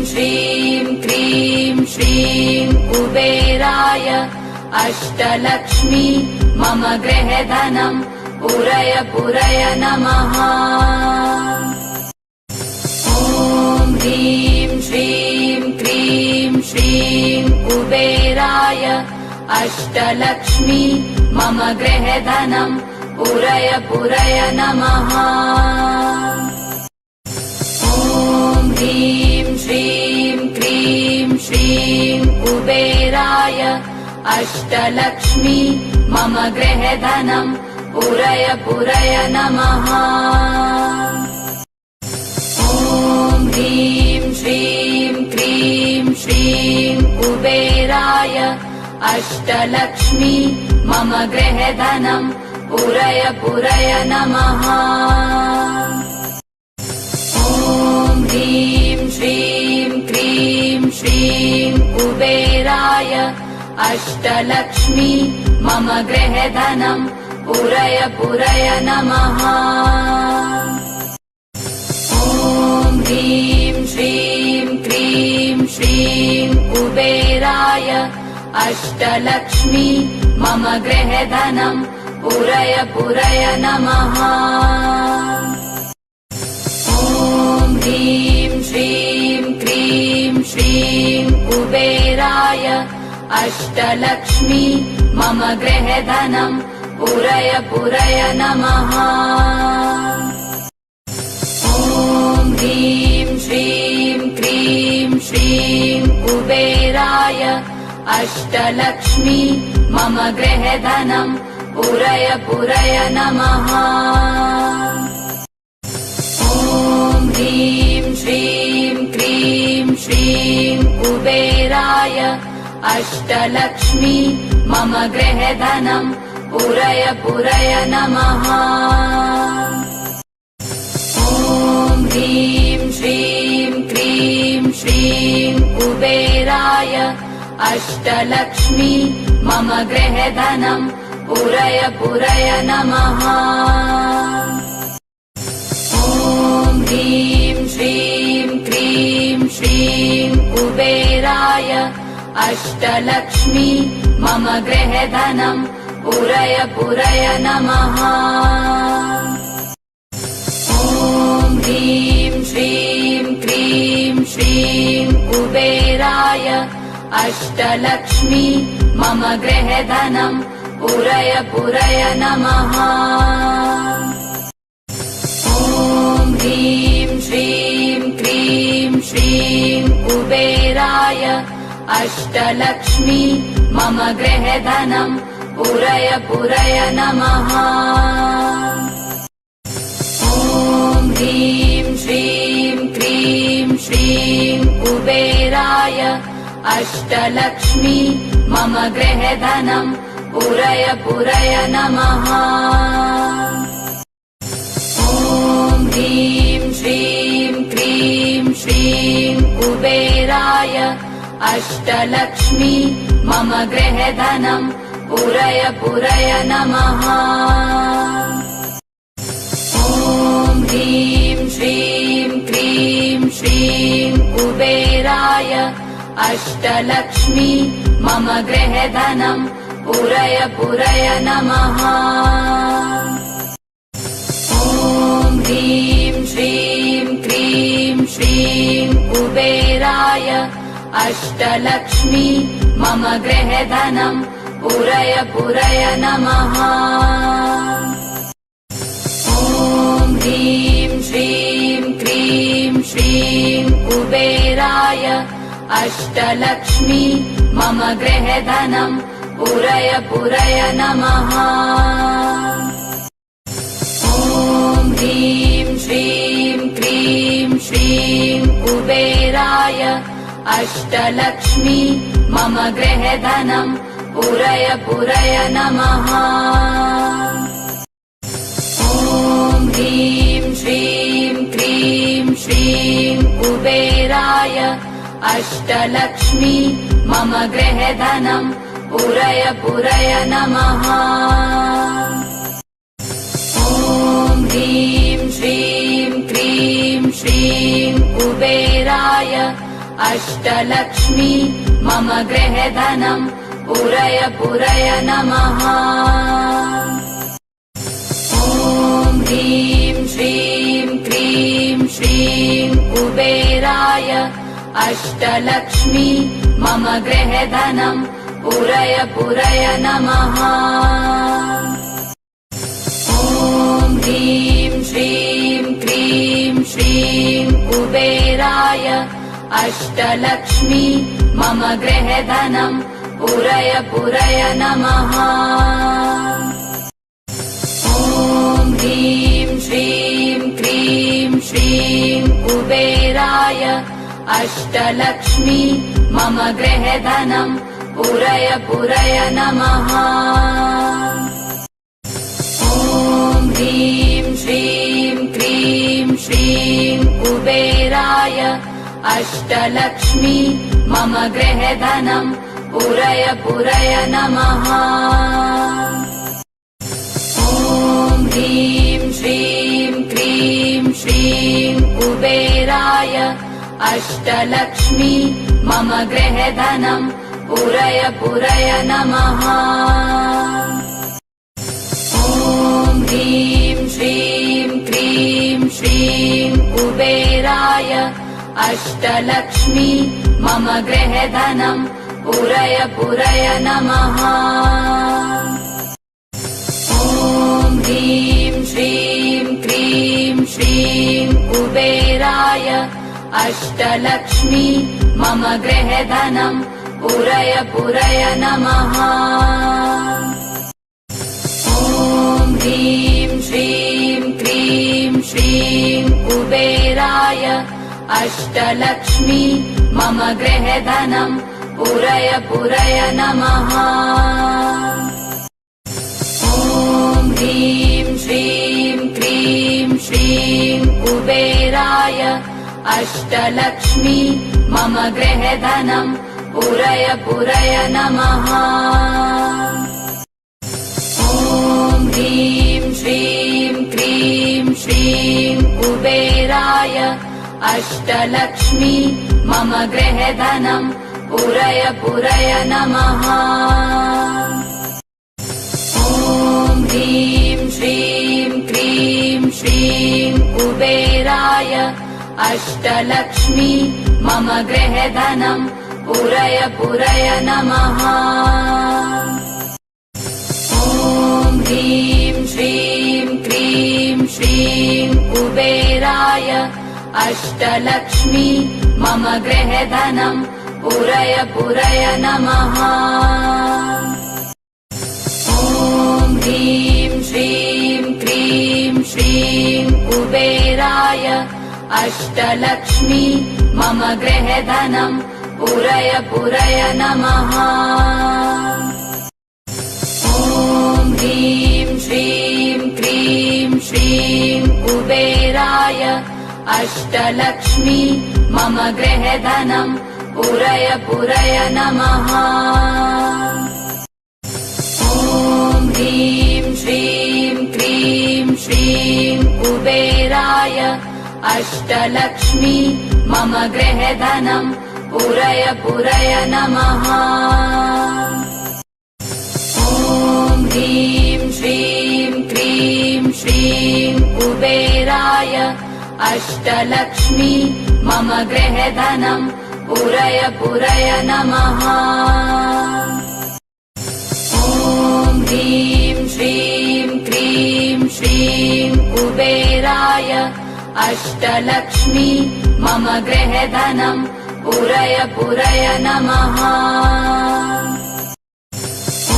श्रीं क्रीं श्रीं कुबेराय अष्टलक्ष्मी मम गृहधनम् पूरय पूरय नमः। ॐ ह्रीं श्रीं क्रीं श्रीं कुबेराय अष्टलक्ष्मी मम गृहधनम् पूरय पूरय नमः। ॐ ह्रीं श्रीं क्रीं श्रीं कुबेराय अष्टलक्ष्मी मम गृहधनम् पूरय पूरय नमः। ॐ ह्रीं श्रीं क्रीं श्रीं कुबेराय अष्टलक्ष्मी मम गृहधनम् पूरय पूरय नमः। ॐ ह्रीं श्रीं क्रीं श्रीं कुबेराय अष्टलक्ष्मी मम गृहधनम् पूरय पूरय नमः। ॐ ह्रीं श्रीं क्रीं श्रीं कुबेराय अष्टलक्ष्मी मम गृहधनम् पूरय पूरय नमः। ॐ ह्रीं श्रीं क्रीं श्रीं कुबेराय अष्टलक्ष्मी मम गृहधनम् पूरय पूरय नमः। ॐ ह्रीं श्रीं क्रीं श्रीं कुबेराय अष्टलक्ष्मी मम गृहधनम् पूरय पूरय नमः। ॐ ह्रीं श्रीं क्रीं श्रीं कुबेराय अष्टलक्ष्मी मम गृहधनम् पूरय पूरय नमः। ॐ ह्रीं श्रीं क्रीं श्रीं कुबेराय अष्टलक्ष्मी मम गृहधनम् पूरय पूरय नमः। ॐ ह्रीं श्रीं क्रीं श्रीं कुबेराय अष्टलक्ष्मी मम गृहधनम् पूरय पूरय नमः। ॐ ह्रीं श्रीं क्रीं श्रीं कुबेराय अष्टलक्ष्मी मम गृहधनम् पूरय पूरय नमः। ॐ ह्रीं श्रीं क्रीं श्रीं कुबेराय अष्टलक्ष्मी मम गृहधनम् पूरय पूरय नमः। ॐ ह्रीं श्रीं क्रीं श्रीं कुबेराय अष्टलक्ष्मी मम गृहधनम् पूरय पूरय नमः। ॐ ह्रीं श्रीं क्रीं श्रीं कुबेराय अष्टलक्ष्मी मम गृहधनम् पूरय पूरय नमः। ॐ ह्रीं श्रीं क्रीं श्रीं कुबेराय अष्टलक्ष्मी मम गृहधनम् पूरय पूरय नमः। ॐ ह्रीं श्रीं क्रीं श्रीं कुबेराय अष्टलक्ष्मी मम गृहधनम् पूरय पूरय नमः। ॐ ह्रीं श्रीं क्रीं श्रीं कुबेराय अष्टलक्ष्मी मम गृहधनम् पूरय पूरय नमः। ॐ ह्रीं श्रीं क्रीं श्रीं कुबेराय अष्टलक्ष्मी मम गृहधनम् पूरय पूरय नमः। ॐ ह्रीं श्रीं क्रीं श्रीं कुबेराय अष्टलक्ष्मी मम गृहधनम् पूरय पूरय नमः। ॐ ह्रीं श्रीं क्रीं श्रीं कुबेराय अष्टलक्ष्मी मम गृहधनम् पूरय पूरय नमः। ॐ ह्रीं श्रीं क्रीं श्रीं कुबेराय अष्टलक्ष्मी मम गृहधनम् पूरय पूरय नमः। ॐ ह्रीं श्रीं क्रीं श्रीं कुबेराय अष्टलक्ष्मी मम गृहधनम् पूरय पूरय नमः। ॐ ह्रीं श्रीं क्रीं श्रीं कुबेराय अष्टलक्ष्मी मम गृहधनम् पूरय पूरय नमः। ॐ ह्रीं श्रीं क्रीं श्रीं कुबेराय अष्टलक्ष्मी मम गृहधनम् पूरय पूरय नमः। ॐ ह्रीं श्रीं क्रीं श्रीं कुबेराय अष्टलक्ष्मी मम गृहधनम् पूरय पूरय नमः। ॐ ह्रीं श्रीं क्रीं श्रीं कुबेराय अष्टलक्ष्मी मम गृहधनम् पूरय पूरय नमः। ॐ ह्रीं श्रीं क्रीं श्रीं कुबेराय अष्टलक्ष्मी मम गृहधनम् पूरय पूरय नमः। ॐ ह्रीं श्रीं क्रीं श्रीं कुबेराय अष्टलक्ष्मी मम गृहधनम् पूरय पूरय नमः। ॐ ह्रीं श्रीं क्रीं श्रीं कुबेराय अष्टलक्ष्मी मम गृहधनम् पूरय पूरय नमः। ॐ ह्रीं श्रीं क्रीं श्रीं कुबेराय अष्टलक्ष्मी मम गृहधनम् पूरय पूरय नमः। ॐ ह्रीं श्रीं क्रीं श्रीं कुबेराय अष्टलक्ष्मी मम गृहधनम् पूरय पूरय नमः। ॐ ह्रीं श्रीं क्रीं श्रीं कुबेराय अष्टलक्ष्मी मम गृहधनम् पूरय पूरय नमः। ॐ ह्रीं श्रीं क्रीं श्रीं कुबेराय अष्टलक्ष्मी मम गृहधनम् पूरय पूरय नमः। ॐ ह्रीं श्रीं क्रीं श्रीं कुबेराय अष्टलक्ष्मी मम गृहधनम् पूरय पूरय नमः। ॐ ह्रीं श्रीं क्रीं श्रीं कुबेराय अष्टलक्ष्मी मम गृहधनम् पूरय पूरय नमः। ॐ ह्रीं श्रीं क्रीं श्रीं कुबेराय अष्टलक्ष्मी मम गृहधनम् पूरय पूरय नमः। ॐ ह्रीं श्रीं क्रीं श्रीं कुबेराय अष्टलक्ष्मी मम गृहधनम् पूरय पूरय नमः।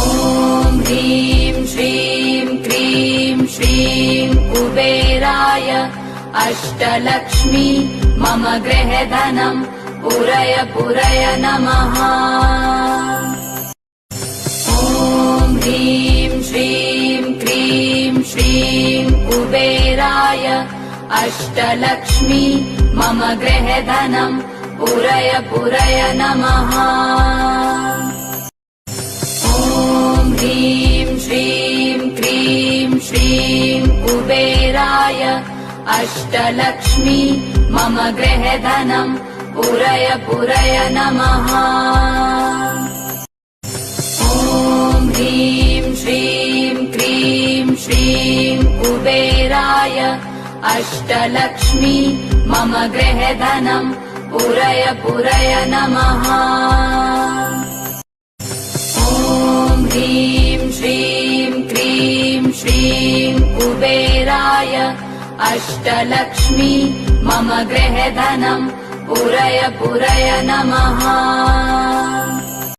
ॐ ह्रीं श्रीं क्रीं श्रीं कुबेराय अष्टलक्ष्मी मम गृहधनम् पूरय पूरय नमः। ॐ ह्रीं श्रीं क्रीं श्रीं कुबेराय अष्टलक्ष्मी मम गृहधनम् पूरय पूरय नमः। ॐ ह्रीं श्रीं क्रीं श्रीं कुबेराय अष्टलक्ष्मी मम गृहधनम् पुरय पुरय नमः। ॐ ह्रीं श्रीं क्रीं श्रीं कुबेराय अष्टलक्ष्मी मम गृहधनं पुरय पुरय नमः। ॐ ह्रीं श्रीं क्रीं श्रीं कुबेराय अष्टलक्ष्मी मम गृहधनं पुरय पुरय नमः।